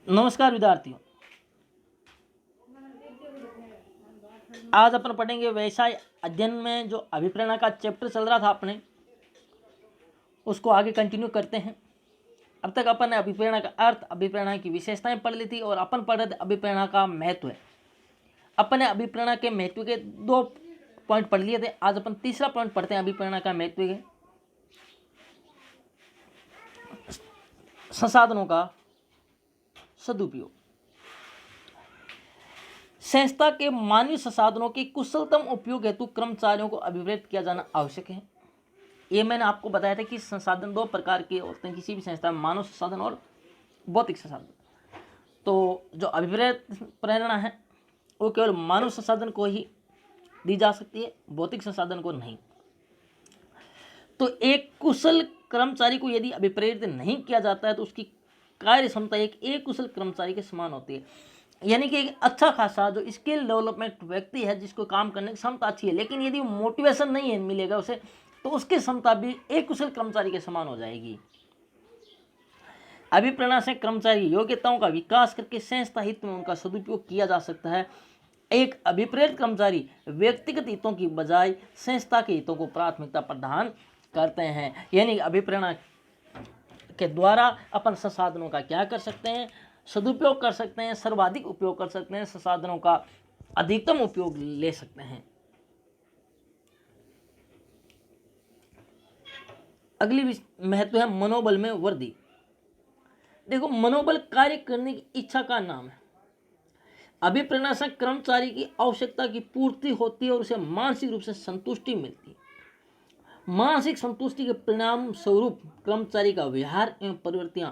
नमस्कार विद्यार्थियों, आज अपन पढ़ेंगे व्यवसाय अध्ययन में जो अभिप्रेरणा का चैप्टर चल रहा था अपने उसको आगे कंटिन्यू करते हैं। अब तक अपन ने अभिप्रेरणा का अर्थ, अभिप्रेरणा की विशेषताएं पढ़ ली थी और अपन पढ़ रहे थे अभिप्रेरणा का महत्व है। अपन ने अभिप्रेरणा के महत्व के 2 पॉइंट पढ़ लिए थे। आज अपन तीसरा पॉइंट पढ़ते हैं अभिप्रेरणा का महत्व के संसाधनों का सदुपयोग। संस्था के मानवीय संसाधनों के कुशलतम उपयोग हेतु कर्मचारियों को अभिप्रेरित किया जाना आवश्यक है। ये मैंने आपको बताया था कि संसाधन 2 प्रकार के होते हैं किसी भी संस्था में, मानव संसाधन और भौतिक संसाधन। तो जो अभिप्रेरित प्रेरणा है वो केवल मानव संसाधन को ही दी जा सकती है, भौतिक संसाधन को नहीं। तो एक कुशल कर्मचारी को यदि अभिप्रेरित नहीं किया जाता है तो उसकी कार्य क्षमता एक कुशल कर्मचारी के समान होती है। यानी कि एक अच्छा खासा जो स्किल डेवलपमेंट व्यक्ति है जिसको काम करने की क्षमता अच्छी है, लेकिन यदि मोटिवेशन नहीं है मिलेगा उसे, तो उसकी क्षमता भी एक कुशल कर्मचारी के समान हो जाएगी। अभिप्रेरणा से कर्मचारी योग्यताओं का विकास करके संस्था हित में उनका सदुपयोग किया जा सकता है। एक अभिप्रेरित कर्मचारी व्यक्तिगत हितों की बजाय संस्था के हितों को प्राथमिकता प्रदान करते हैं। यानी अभिप्रेरणा के द्वारा अपन संसाधनों का क्या कर सकते हैं, सदुपयोग कर सकते हैं, सर्वाधिक उपयोग कर सकते हैं, संसाधनों का अधिकतम उपयोग ले सकते हैं। अगली महत्व है मनोबल में वृद्धि। देखो, मनोबल कार्य करने की इच्छा का नाम है। अभिप्रेरणा से कर्मचारी की आवश्यकता की पूर्ति होती है और उसे मानसिक रूप से संतुष्टि मिलती है। मानसिक संतुष्टि के परिणाम स्वरूप कर्मचारी का व्यवहार एवं प्रवृत्तियां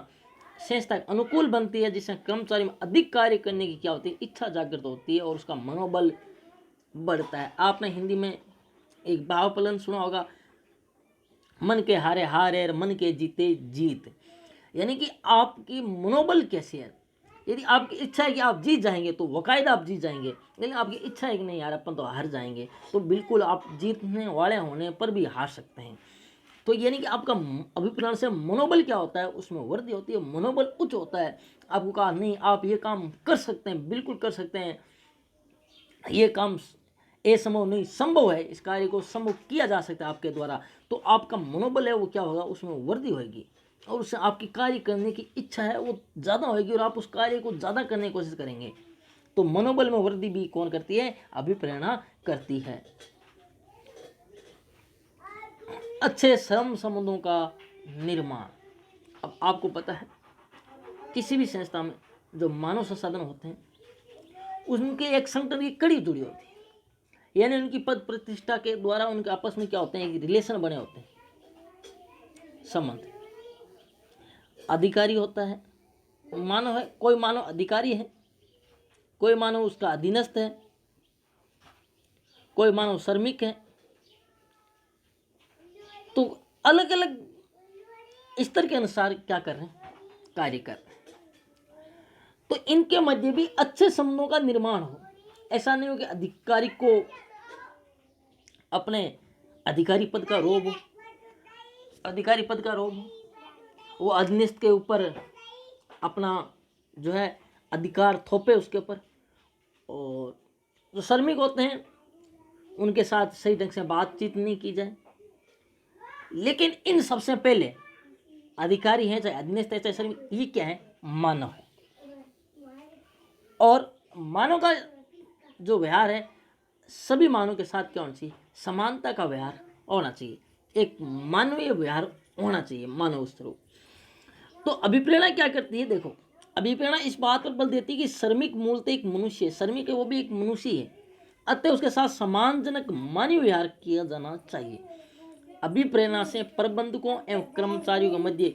संस्था के अनुकूल बनती है, जिससे कर्मचारी में अधिक कार्य करने की क्या होती है, इच्छा जागृत होती है और उसका मनोबल बढ़ता है। आपने हिंदी में एक भावफलन सुना होगा, मन के हारे हार है, मन के जीते जीत। यानी कि आपकी मनोबल कैसे है। यदि आपकी इच्छा है कि आप जीत जाएंगे तो बाकायदा आप जीत जाएंगे, लेकिन आपकी इच्छा है कि नहीं यार अपन तो हार जाएंगे, तो बिल्कुल आप जीतने वाले होने पर भी हार सकते हैं। तो यानी कि आपका अभिप्रेरणा से मनोबल क्या होता है, उसमें वृद्धि होती है, मनोबल उच्च होता है। आपको कहा नहीं आप ये काम कर सकते हैं, बिल्कुल कर सकते हैं, ये काम असंभव नहीं संभव है, इस कार्य को संभव किया जा सकता है आपके द्वारा। तो आपका मनोबल है वो क्या होगा, उसमें वृद्धि होगी और उससे आपकी कार्य करने की इच्छा है वो ज़्यादा होगी और आप उस कार्य को ज़्यादा करने की कोशिश करेंगे। तो मनोबल में वृद्धि भी कौन करती है, अभिप्रेरणा करती है। अच्छे श्रम संबंधों का निर्माण। अब आपको पता है किसी भी संस्था में जो मानव संसाधन होते हैं उनके एक संगठन की कड़ी जुड़ी होती है। यानी उनकी पद प्रतिष्ठा के द्वारा उनके आपस में क्या होते हैं, रिलेशन बने होते हैं, संबंध। अधिकारी होता है, मानव है, कोई मानव अधिकारी है, कोई मानव उसका अधीनस्थ है, कोई मानव श्रमिक है। तो अलग अलग स्तर के अनुसार क्या कर रहे हैं, कार्य कर रहे हैं। तो इनके मध्य भी अच्छे संबंधों का निर्माण हो। ऐसा नहीं हो कि अधिकारी को अपने अधिकारी पद का रोब हो, अधिकारी पद का रोब हो, वो अधीनस्थ के ऊपर अपना जो है अधिकार थोपे उसके ऊपर, और जो श्रमिक होते हैं उनके साथ सही ढंग से बातचीत नहीं की जाए। लेकिन इन सबसे पहले अधिकारी हैं चाहे अधीनस्थ है चाहे श्रमिक, ये क्या है, मानव है। और मानव का जो व्यवहार है सभी मानव के साथ क्या होना चाहिए, समानता का व्यवहार होना चाहिए, एक मानवीय व्यवहार होना चाहिए मानव स्वरूप। तो अभिप्रेरणा क्या करती है, देखो अभिप्रेरणा इस बात पर बल देती है कि श्रमिक मूलतः एक मनुष्य है, श्रमिक है वो भी एक मनुष्य है, अतः उसके साथ सम्मानजनक मानवीय व्यवहार किया जाना चाहिए। अभिप्रेरणा से प्रबंधकों एवं कर्मचारियों के मध्य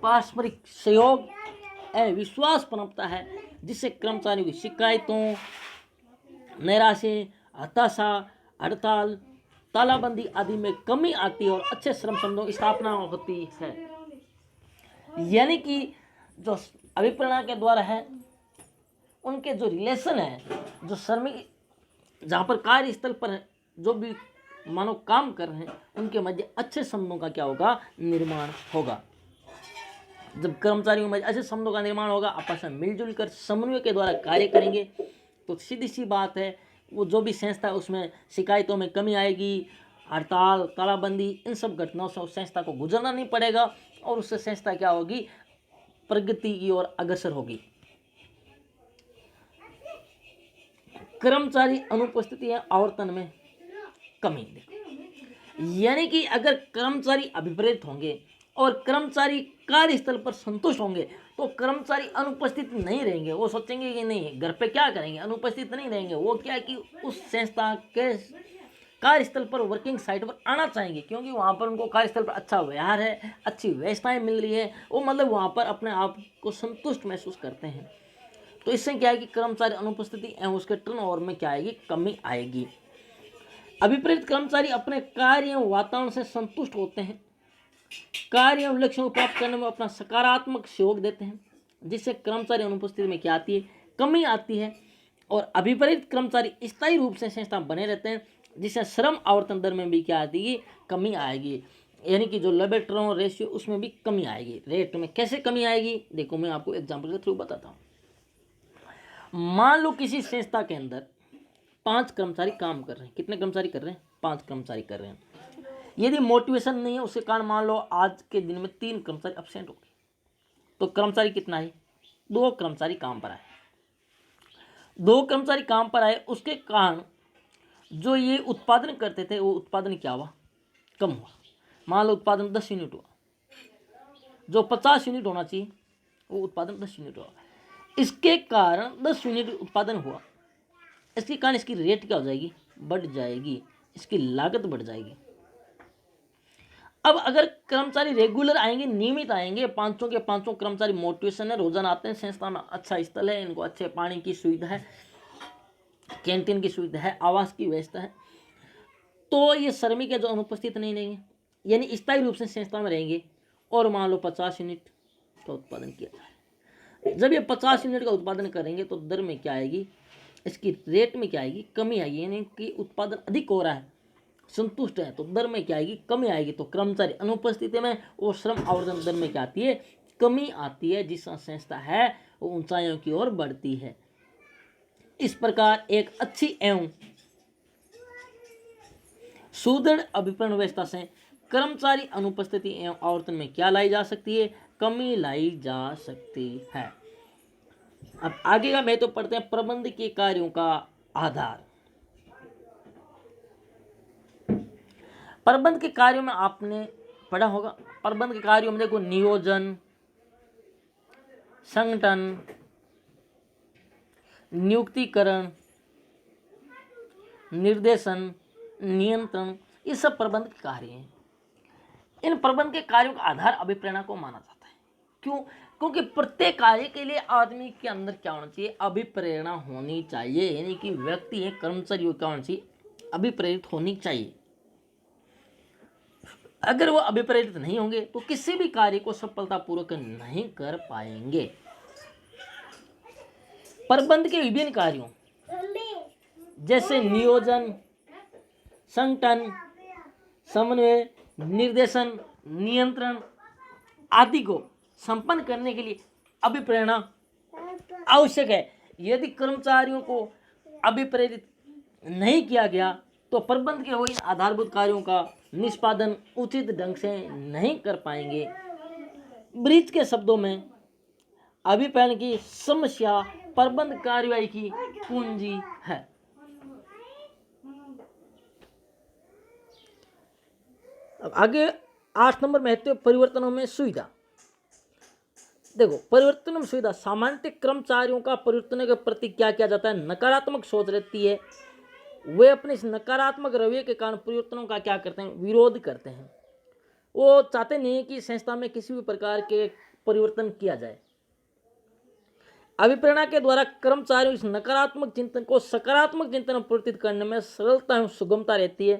पारस्परिक सहयोग एवं विश्वास पनपता है, जिससे कर्मचारियों की शिकायतों, नैराश्य, हताशा, हड़ताल, तालाबंदी आदि में कमी आती है और अच्छे श्रम संबंधों की स्थापना होती है। यानी कि जो अभिप्रेरणा के द्वारा है उनके जो रिलेशन है, जो श्रमिक जहाँ पर कार्यस्थल पर जो भी मानव काम कर रहे हैं उनके मध्य अच्छे संबंधों का क्या होगा, निर्माण होगा। जब कर्मचारियों में ऐसे संबंधों का निर्माण होगा, आपस में मिलजुल कर समन्वय के द्वारा कार्य करेंगे, तो सीधी सी बात है वो जो भी संस्था है उसमें शिकायतों में कमी आएगी। हड़ताल, तालाबंदी, इन सब घटनाओं से उस संस्था को गुजरना नहीं पड़ेगा और उससे संस्था क्या होगी, प्रगति की ओर अग्रसर होगी। कर्मचारी अनुपस्थिति या आवर्तन में कमी, यानी कि अगर कर्मचारी अभिप्रेत होंगे और कर्मचारी कार्यस्थल पर संतुष्ट होंगे तो कर्मचारी अनुपस्थित नहीं रहेंगे। वो सोचेंगे कि नहीं घर पे क्या करेंगे, अनुपस्थित नहीं रहेंगे। वो क्या कि उस संस्था के कार्यस्थल पर, वर्किंग साइट पर आना चाहेंगे, क्योंकि वहाँ पर उनको कार्यस्थल पर अच्छा व्यवहार है, अच्छी व्यवस्थाएं मिल रही है। वो मतलब वहाँ पर अपने आप को संतुष्ट महसूस करते हैं। तो इससे क्या है कि कर्मचारी अनुपस्थिति एवं उसके टर्नओवर में क्या आएगी, कमी आएगी। अभिप्रेत कर्मचारी अपने कार्य एवं वातावरण से संतुष्ट होते हैं, कार्य एवं लक्ष्यों को प्राप्त करने में अपना सकारात्मक सहयोग देते हैं, जिससे कर्मचारी अनुपस्थिति में क्या आती है, कमी आती है। और अभिप्रेत कर्मचारी स्थायी रूप से संस्था बने रहते हैं, जिससे श्रम आवर्तन दर में भी क्या आती है, कमी आएगी। यानी कि जो लेबर टर्नओवर रेशियो उसमें भी कमी आएगी। रेट में कैसे कमी आएगी, देखो मैं आपको एग्जाम्पल के थ्रू बताता हूँ। मान लो किसी संस्था के अंदर 5 कर्मचारी काम कर रहे हैं। कितने कर्मचारी कर रहे हैं, 5 कर्मचारी कर रहे हैं। यदि मोटिवेशन नहीं है उसके कारण मान लो आज के दिन में 3 कर्मचारी अब्सेंट हो गए, तो कर्मचारी कितना है, 2 कर्मचारी काम पर आए। 2 कर्मचारी काम पर आए, उसके कारण जो ये उत्पादन करते थे वो उत्पादन क्या हुआ, कम हुआ। मान लो उत्पादन 10 यूनिट हुआ, जो 50 यूनिट होना चाहिए वो उत्पादन 10 यूनिट हुआ। इसके कारण 10 यूनिट उत्पादन हुआ, इसके कारण इसकी रेट क्या हो जाएगी, बढ़ जाएगी, इसकी लागत बढ़ जाएगी। अब अगर कर्मचारी रेगुलर आएंगे, नियमित आएंगे, 500 के 500 कर्मचारी मोटिवेशन है, रोजाना आते हैं, संस्था में अच्छा स्थल है, इनको अच्छे पानी की सुविधा है, कैंटीन की सुविधा है, आवास की व्यवस्था है, तो ये श्रमिक है जो अनुपस्थित नहीं रहेंगे, यानी स्थायी रूप से संस्था में रहेंगे। और मान लो 50 यूनिट का उत्पादन किया जाए, जब ये 50 यूनिट का उत्पादन करेंगे तो दर में क्या आएगी, इसकी रेट में क्या आएगी, कमी आएगी। यानी कि उत्पादन अधिक हो रहा है, संतुष्ट है, तो दर में क्या आएगी, कमी आएगी। तो कर्मचारी अनुपस्थिति में वो श्रम आवर्तन दर में क्या आती है, कमी आती है, जिससे संस्था है वो ऊंचाइयों की ओर बढ़ती है। इस प्रकार एक अच्छी एवं सुदृढ़ अभिप्रेरण व्यवस्था से कर्मचारी अनुपस्थिति एवं आवर्तन में क्या लाई जा सकती है, कमी लाई जा सकती है। अब आगे का मैं तो पढ़ते हैं प्रबंध के कार्यों का आधार। प्रबंध के कार्यों में आपने पढ़ा होगा, प्रबंध के कार्यों में देखो नियोजन, संगठन, नियुक्तिकरण, निर्देशन, नियंत्रण, ये सब प्रबंध के कार्य हैं। इन प्रबंध के कार्यों का आधार अभिप्रेरणा को माना जाता है। क्यों, क्योंकि प्रत्येक कार्य के लिए आदमी के अंदर क्या होना चाहिए, अभिप्रेरणा होनी चाहिए। यानी कि व्यक्ति है, कर्मचारी क्या होना चाहिए, अभिप्रेरित होनी चाहिए। अगर वो अभिप्रेरित नहीं होंगे तो किसी भी कार्य को सफलतापूर्वक नहीं कर पाएंगे। प्रबंध के विभिन्न कार्यों जैसे नियोजन, संगठन, समन्वय, निर्देशन, नियंत्रण आदि को संपन्न करने के लिए अभिप्रेरणा आवश्यक है। यदि कर्मचारियों को अभिप्रेरित नहीं किया गया तो प्रबंध के वही आधारभूत कार्यों का निष्पादन उचित ढंग से नहीं कर पाएंगे। ब्रीच के शब्दों में अभिप्रेरण की समस्या प्रबंध कार्यवाही की पूंजी है। अब आगे 8 नंबर महत्व परिवर्तनों में सुविधा। देखो परिवर्तन में सुविधा, सामान्य कर्मचारियों का परिवर्तन के प्रति क्या किया जाता है, नकारात्मक सोच रहती है। वे अपने इस नकारात्मक रवैये के कारण परिवर्तनों का क्या करते हैं, विरोध करते हैं। वो चाहते नहीं कि संस्था में किसी भी प्रकार के परिवर्तन किया जाए। अभिप्रेरणा के द्वारा कर्मचारियों इस नकारात्मक चिंतन को सकारात्मक चिंतन में परिवर्तित करने में सरलता एवं सुगमता रहती है।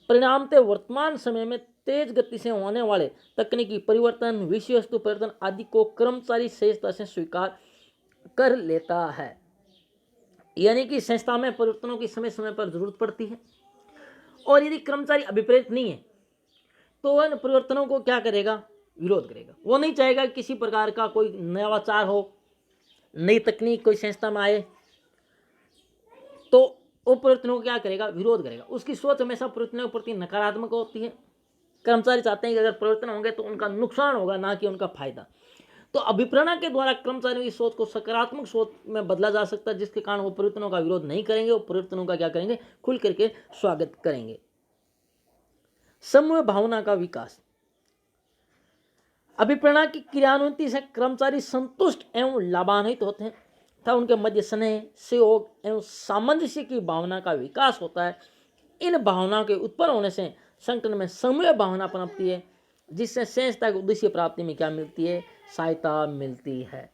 परिणामतः वर्तमान समय में तेज गति से होने वाले तकनीकी परिवर्तन, विषय वस्तु परिवर्तन आदि को कर्मचारी सहजता से स्वीकार कर लेता है। यानी कि संस्था में परिवर्तनों की समय समय पर जरूरत पड़ती है और यदि कर्मचारी अभिप्रेत नहीं है तो वह परिवर्तनों को क्या करेगा, विरोध करेगा। वो नहीं चाहेगा कि किसी प्रकार का कोई नवाचार हो, नई तकनीक कोई संस्था में आए, तो वो परिवर्तनों को क्या करेगा, विरोध करेगा। उसकी सोच हमेशा परिवर्तनों के प्रति नकारात्मक होती है। कर्मचारी चाहते हैं कि अगर परिवर्तन होंगे तो उनका नुकसान होगा, ना कि उनका फायदा। तो अभिप्रेरणा के द्वारा कर्मचारियों की सोच को सकारात्मक सोच में बदला जा सकता है, जिसके कारण वो परिवर्तनों का विरोध नहीं करेंगे, वो परिवर्तनों का क्या करेंगे, खुल करके स्वागत करेंगे। समूह भावना का विकास। अभिप्रेरणा की क्रियान्विति से कर्मचारी संतुष्ट एवं लाभान्वित होते हैं तथा उनके मध्य स्नेह, सहयोग एवं सामंजस्य की भावना का विकास होता है। इन भावनाओं के उत्पन्न होने से संगठन में समूह भावना पनपती है, जिससे संस्था के उद्देश्य प्राप्ति में क्या मिलती है, सहायता मिलती है।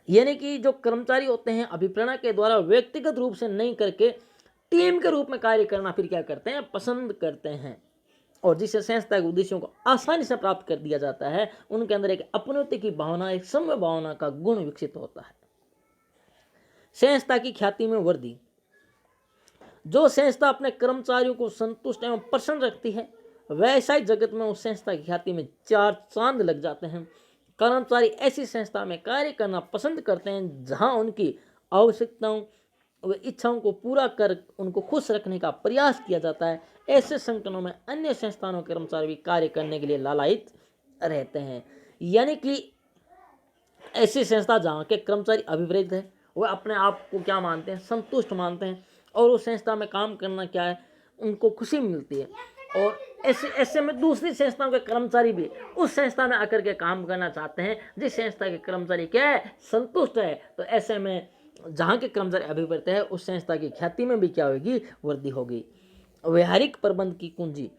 यानी कि जो कर्मचारी होते हैं अभिप्रेरणा के द्वारा व्यक्तिगत रूप से नहीं करके टीम के रूप में कार्य करना फिर क्या करते हैं, पसंद करते हैं, और जिससे संस्था के उद्देश्यों को आसानी से प्राप्त कर दिया जाता है। उनके अंदर एक अपनत्व की भावना, एक समूह भावना का गुण विकसित होता है। संस्था की ख्याति में वृद्धि। जो संस्था अपने कर्मचारियों को संतुष्ट एवं प्रसन्न रखती है, व्यवसायिक जगत में उस संस्था की ख्याति में 4 चांद लग जाते हैं। कर्मचारी ऐसी संस्था में कार्य करना पसंद करते हैं जहां उनकी आवश्यकताओं व इच्छाओं को पूरा कर उनको खुश रखने का प्रयास किया जाता है। ऐसे संगठनों में अन्य संस्थानों के कर्मचारी भी कार्य करने के लिए लालायित रहते हैं। यानी कि ऐसी संस्था जहाँ के कर्मचारी अभिप्रेत है, वह अपने आप को क्या मानते हैं, संतुष्ट मानते हैं, और उस संस्था में काम करना क्या है, उनको खुशी मिलती है। और ऐसे में दूसरी संस्थाओं के कर्मचारी भी उस संस्था में आकर के काम करना चाहते हैं जिस संस्था के कर्मचारी क्या है, संतुष्ट है। तो ऐसे में जहाँ के कर्मचारी अभिप्रेत है, उस संस्था की ख्याति में भी क्या होगी, वृद्धि होगी। व्यवहारिक प्रबंध की कुंजी।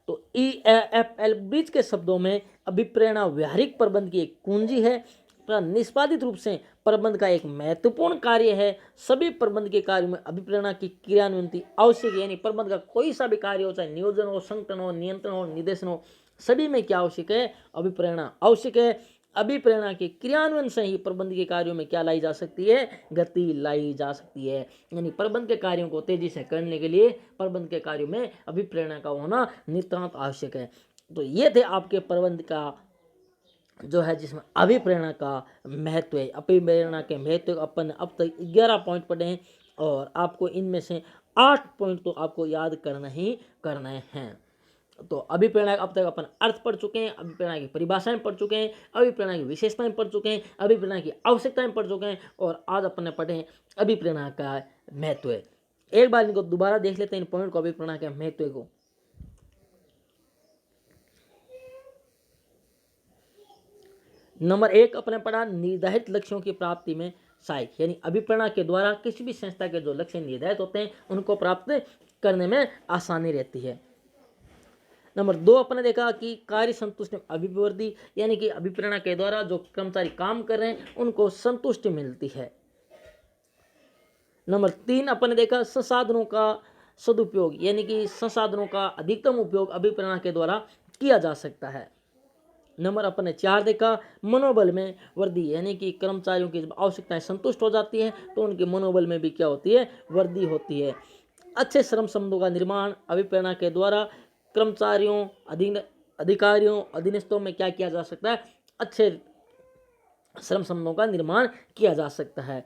तो EFL ब्रिज के शब्दों में अभिप्रेरणा व्यवहारिक प्रबंध की एक कुंजी है, निष्पादित रूप से प्रबंध का एक महत्वपूर्ण कार्य है। सभी प्रबंध के कार्यों में अभिप्रेरणा की क्रियान्विति आवश्यक है। यानी प्रबंध का कोई सा भी कार्य हो, चाहे नियोजन हो, संगठन हो, नियंत्रण हो, निर्देशन हो, सभी में क्या आवश्यक है, अभिप्रेरणा आवश्यक है। अभिप्रेरणा के क्रियान्वयन से ही प्रबंध के कार्यों में क्या लाई जा सकती है, गति लाई जा सकती है। यानी प्रबंध के कार्यों को तेजी से करने के लिए प्रबंध के कार्यों में अभिप्रेरणा का होना नितांत आवश्यक है। तो ये थे आपके प्रबंध का जो है जिसमें अभिप्रेरणा का महत्व है। अभिप्रेरणा के महत्व अपन अब तक 11 पॉइंट पढ़े हैं, और आपको इनमें से 8 पॉइंट तो आपको याद करना ही करने हैं। तो अभिप्रेरणा अब तक अपन अर्थ पढ़ चुके हैं, अभिप्रेरणा की परिभाषाएं पढ़ चुके हैं, अभिप्रेरणा की विशेषताएं पढ़ चुके हैं, अभिप्रेरणा की आवश्यकताएं पढ़ चुके हैं, और आज अपन ने पढ़े हैं अभिप्रेरणा का महत्व है। एक बार इनको दोबारा देख लेते हैं, इन पॉइंट को, अभिप्रेरणा के महत्व को। नंबर 1 अपने पढ़ा, निर्धारित लक्ष्यों की प्राप्ति में सहायक। यानी अभिप्रेरणा के द्वारा किसी भी संस्था के जो लक्ष्य निर्धारित होते हैं उनको प्राप्त करने में आसानी रहती है। नंबर 2 अपने देखा कि कार्य संतुष्टि अभिवृद्धि, यानी कि अभिप्रेरणा के द्वारा जो कर्मचारी काम कर रहे हैं उनको संतुष्टि मिलती है। नंबर 3 अपने देखा संसाधनों का सदुपयोग, यानी कि संसाधनों का अधिकतम उपयोग अभिप्रेरणा के द्वारा किया जा सकता है। नंबर अपने 4 देखा मनोबल में वृद्धि, यानी कि कर्मचारियों की जब आवश्यकताएं संतुष्ट हो जाती हैं तो उनके मनोबल में भी क्या होती है, वृद्धि होती है। अच्छे श्रम संबंधों का निर्माण अभिप्रेरणा के द्वारा कर्मचारियों, अधिकारियों, अधीनस्थों में क्या किया जा सकता है, अच्छे श्रम संबंधों का निर्माण किया जा सकता है।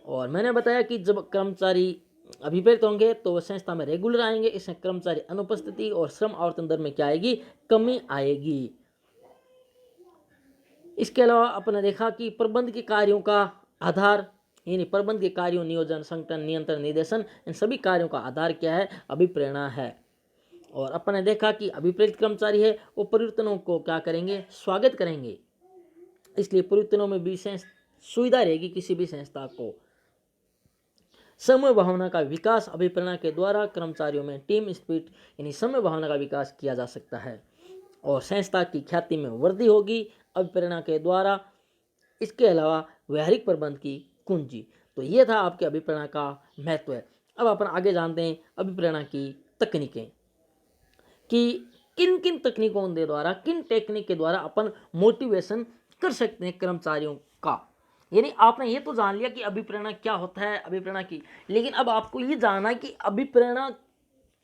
और मैंने बताया कि जब कर्मचारी अभिप्रेत होंगे तो संस्था में रेगुलर आएंगे, इसमें कर्मचारी अनुपस्थिति और श्रम आवर्तन दर में क्या आएगी, कमी आएगी। इसके अलावा अपने देखा कि प्रबंध के कार्यों का आधार, यानी प्रबंध के कार्यों, नियोजन, संगठन, नियंत्रण, निर्देशन, इन सभी कार्यों का आधार क्या है, अभिप्रेरणा है। और अपने देखा कि अभिप्रेत कर्मचारी है वो परिवर्तनों को क्या करेंगे, स्वागत करेंगे, इसलिए परिवर्तनों में भी सुविधा रहेगी किसी भी संस्था को। समूह भावना का विकास अभिप्रेरणा के द्वारा कर्मचारियों में टीम स्पिरिट, यानी समूह भावना का विकास किया जा सकता है, और संस्था की ख्याति में वृद्धि होगी अभिप्रेरणा के द्वारा। इसके अलावा व्यवहारिक प्रबंध की कुंजी। तो ये था आपके अभिप्रेरणा का महत्व है। अब अपन आगे जानते हैं अभिप्रेरणा की तकनीकें, कि किन किन तकनीकों के द्वारा, किन टेक्निक के द्वारा अपन मोटिवेशन कर सकते हैं कर्मचारियों का। यानी आपने ये तो जान लिया कि अभिप्रेरणा क्या होता है, अभिप्रेरणा की, लेकिन अब आपको ये जानना है कि अभिप्रेरणा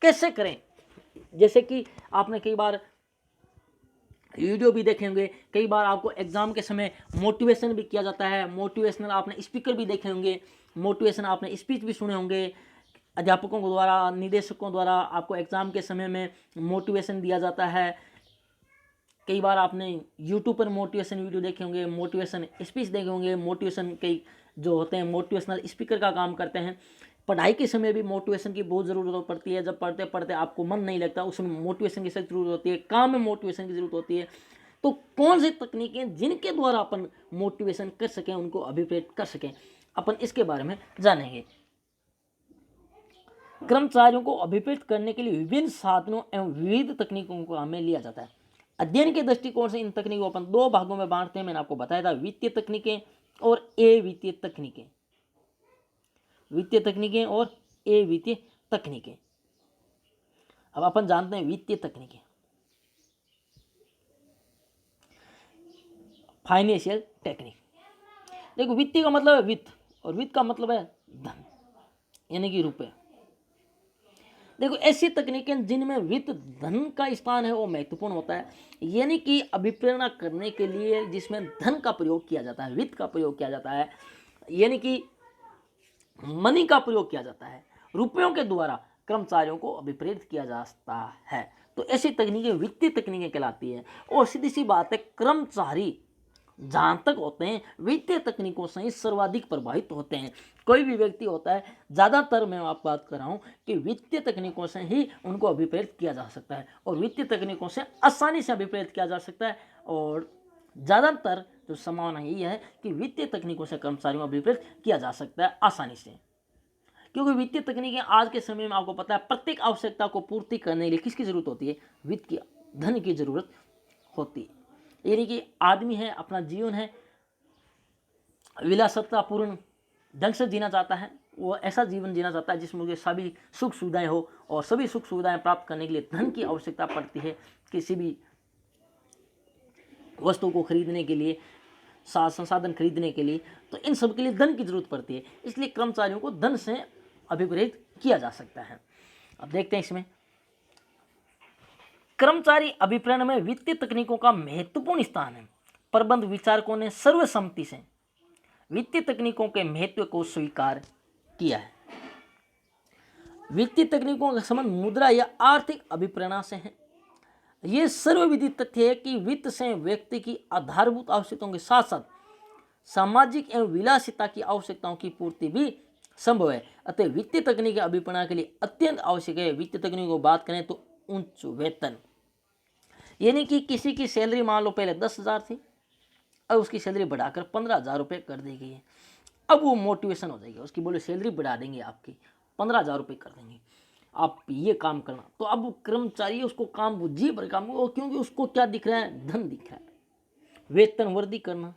कैसे करें। जैसे कि आपने कई बार वीडियो भी देखे होंगे, कई बार आपको एग्जाम के समय मोटिवेशन भी किया जाता है, मोटिवेशनल आपने स्पीकर भी देखे होंगे, मोटिवेशन आपने स्पीच भी सुने होंगे, अध्यापकों द्वारा, निदेशकों द्वारा आपको एग्जाम के समय में मोटिवेशन दिया जाता है। कई बार आपने यूट्यूब पर मोटिवेशन वीडियो देखे होंगे, मोटिवेशन स्पीच देखे होंगे, मोटिवेशन कई जो होते हैं मोटिवेशनल स्पीकर का काम करते हैं। पढ़ाई के समय भी मोटिवेशन की बहुत ज़रूरत पड़ती है, जब पढ़ते पढ़ते आपको मन नहीं लगता उसमें मोटिवेशन की सख्त जरूरत होती है, काम में मोटिवेशन की ज़रूरत होती है। तो कौन सी तकनीकें जिनके द्वारा अपन मोटिवेशन कर सकें, उनको अभिप्रेरित कर सकें, अपन इसके बारे में जानेंगे। कर्मचारियों को अभिप्रेरित करने के लिए विभिन्न साधनों एवं विविध तकनीकों को हमें लिया जाता है। अध्ययन के दृष्टिकोण से इन तकनीकों को अपन दो भागों में बांटते हैं। मैंने आपको बताया था वित्तीय तकनीकें और अवित्तीय तकनीकें, वित्तीय तकनीकें और अवित्तीय तकनीकें। अब अपन जानते हैं वित्तीय तकनीकें, फाइनेंशियल टेक्निक। देखो वित्तीय का मतलब है वित्त और वित्त का मतलब है धन, यानी कि रुपए। देखो ऐसी तकनीकें जिनमें वित्त धन का स्थान है वो महत्वपूर्ण होता है, यानी कि अभिप्रेरणा करने के लिए जिसमें धन का प्रयोग किया जाता है, वित्त का प्रयोग किया जाता है, यानी कि मनी का प्रयोग किया जाता है, रुपयों के द्वारा कर्मचारियों को अभिप्रेरित किया जा सकता है। तो ऐसी तकनीकें वित्तीय तकनीकें कहलाती है। और सीधी सी बात है, कर्मचारी जहाँ तक होते हैं वित्तीय तकनीकों से ही सर्वाधिक प्रभावित होते हैं। कोई भी व्यक्ति होता है, ज़्यादातर मैं आप बात कर रहा हूँ कि वित्तीय तकनीकों से ही उनको अभिप्रेरित किया जा सकता है और वित्तीय तकनीकों से आसानी से अभिप्रेरित किया जा सकता है। और ज़्यादातर जो संभावना यही है कि वित्तीय तकनीकों से कर्मचारियों को अभिप्रेरित किया जा सकता है आसानी से, क्योंकि वित्तीय तकनीकें आज के समय में आपको पता है प्रत्येक आवश्यकता को पूर्ति करने के लिए किसकी जरूरत होती है, वित्त की, धन की जरूरत होती है। यानी कि आदमी है, अपना जीवन है विलासितापूर्ण ढंग से जीना चाहता है, वो ऐसा जीवन जीना चाहता है जिसमें सभी सुख सुविधाएं हो, और सभी सुख सुविधाएं प्राप्त करने के लिए धन की आवश्यकता पड़ती है। किसी भी वस्तु को खरीदने के लिए, संसाधन खरीदने के लिए, तो इन सब के लिए धन की जरूरत पड़ती है। इसलिए कर्मचारियों को धन से अभिप्रेरित किया जा सकता है। अब देखते हैं इसमें कर्मचारी अभिप्रेरण में वित्तीय तकनीकों का महत्वपूर्ण स्थान है। प्रबंध विचारकों ने सर्वसम्मति से वित्तीय तकनीकों के महत्व को स्वीकार किया है। वित्तीय तकनीकों का संबंध मुद्रा या आर्थिक अभिप्रेरणा से है। यह सर्वविदित तथ्य है कि वित्त से व्यक्ति की आधारभूत आवश्यकताओं के साथ साथ सामाजिक एवं विलासिता की आवश्यकताओं की पूर्ति भी संभव है। अतः वित्तीय तकनीक अभिप्रेरणा के लिए अत्यंत आवश्यक है। वित्तीय तकनीकों की बात करें तो उच्च वेतन, यानी कि किसी की सैलरी मान लो पहले 10,000 थी, अब उसकी सैलरी बढ़ाकर 15,000 रुपये कर दी गई है। अब वो मोटिवेशन हो जाएगी, उसकी बोले सैलरी बढ़ा देंगे, आपकी 15,000 रुपये कर देंगे, आप ये काम करना। तो अब कर्मचारी उसको काम जी भर काम, क्योंकि उसको क्या दिख रहा है, धन दिख रहा है। वेतन वृद्धि करना,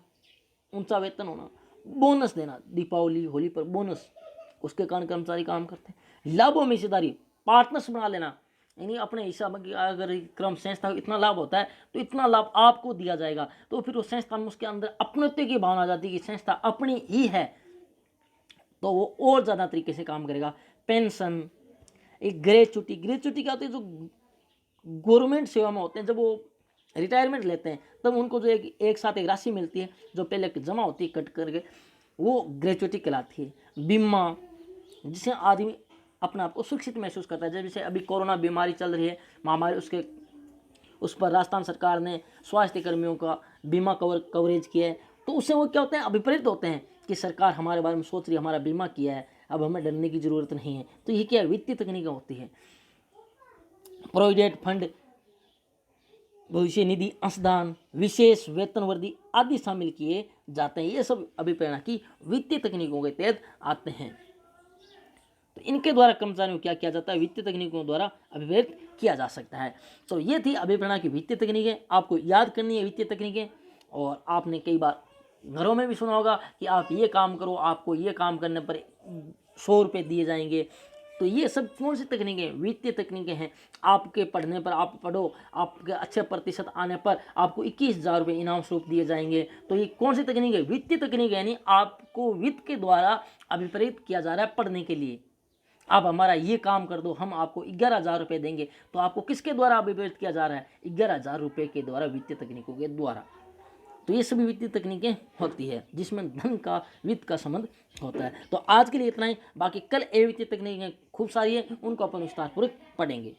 ऊंचा वेतन होना, बोनस देना, दीपावली होली पर बोनस, उसके कारण कर्मचारी काम करते हैं। लाभों में हिस्सेदारी, पार्टनर्स बना लेना, यानी अपने हिसाब में अगर क्रम संस्था इतना लाभ होता है तो इतना लाभ आपको दिया जाएगा। तो फिर उस संस्था में उसके अंदर अपनत्व की भावना आ जाती है कि संस्था अपनी ही है, तो वो और ज़्यादा तरीके से काम करेगा। पेंशन, एक ग्रेचुटी, ग्रेचुटी क्या होती है, जो गवर्नमेंट सेवा में होते हैं जब वो रिटायरमेंट लेते हैं तब उनको जो एक साथ एक राशि मिलती है जो पहले जमा होती है कट करके, वो ग्रेचुटी कहलाती है। बीमा, जिसे आदमी अपने आप को सुरक्षित महसूस करता है। जैसे अभी कोरोना बीमारी चल रही है, महामारी, उस पर राजस्थान सरकार ने स्वास्थ्य कर्मियों का बीमा कवरेज किया है। तो उससे वो क्या होते हैं, अभिप्रेरित होते हैं कि सरकार हमारे बारे में सोच रही है, हमारा बीमा किया है, अब हमें डरने की जरूरत नहीं है। तो ये क्या वित्तीय तकनीक होती है। प्रोविडेंट फंड, भविष्य निधि, अंशदान, विशेष वेतन वृद्धि आदि शामिल किए जाते हैं। ये सब अभिप्रेरणा की वित्तीय तकनीकों के तहत आते हैं। तो इनके द्वारा कर्मचारियों को क्या किया जाता है, वित्तीय तकनीकों द्वारा अभिप्रेरित किया जा सकता है। तो ये थी अभिप्रेरणा की वित्तीय तकनीकें। आपको याद करनी है वित्तीय तकनीकें। और आपने कई बार घरों में भी सुना होगा कि आप ये काम करो, आपको ये काम करने पर 100 रुपये दिए जाएंगे। तो ये सब कौन सी तकनीकें, वित्तीय तकनीकें हैं। आपके पढ़ने पर, आप पढ़ो, आपके अच्छे प्रतिशत आने पर आपको 21,000 रुपये इनाम स्वरूप दिए जाएंगे। तो ये कौन सी तकनीक है, वित्तीय तकनीक है। यानी आपको वित्त के द्वारा अभिप्रेरित किया जा रहा है पढ़ने के लिए, आप हमारा ये काम कर दो, हम आपको 11,000 रुपये देंगे। तो आपको किसके द्वारा अभिव्यक्त किया जा रहा है? 11,000 रुपये के द्वारा, वित्तीय तकनीकों के द्वारा। तो ये सभी वित्तीय तकनीकें होती है जिसमें धन का, वित्त का संबंध होता है। तो आज के लिए इतना ही, बाकी कल ये वित्तीय तकनीकें खूब सारी है, उनको अपन विस्तारपूर्वक पढ़ेंगे।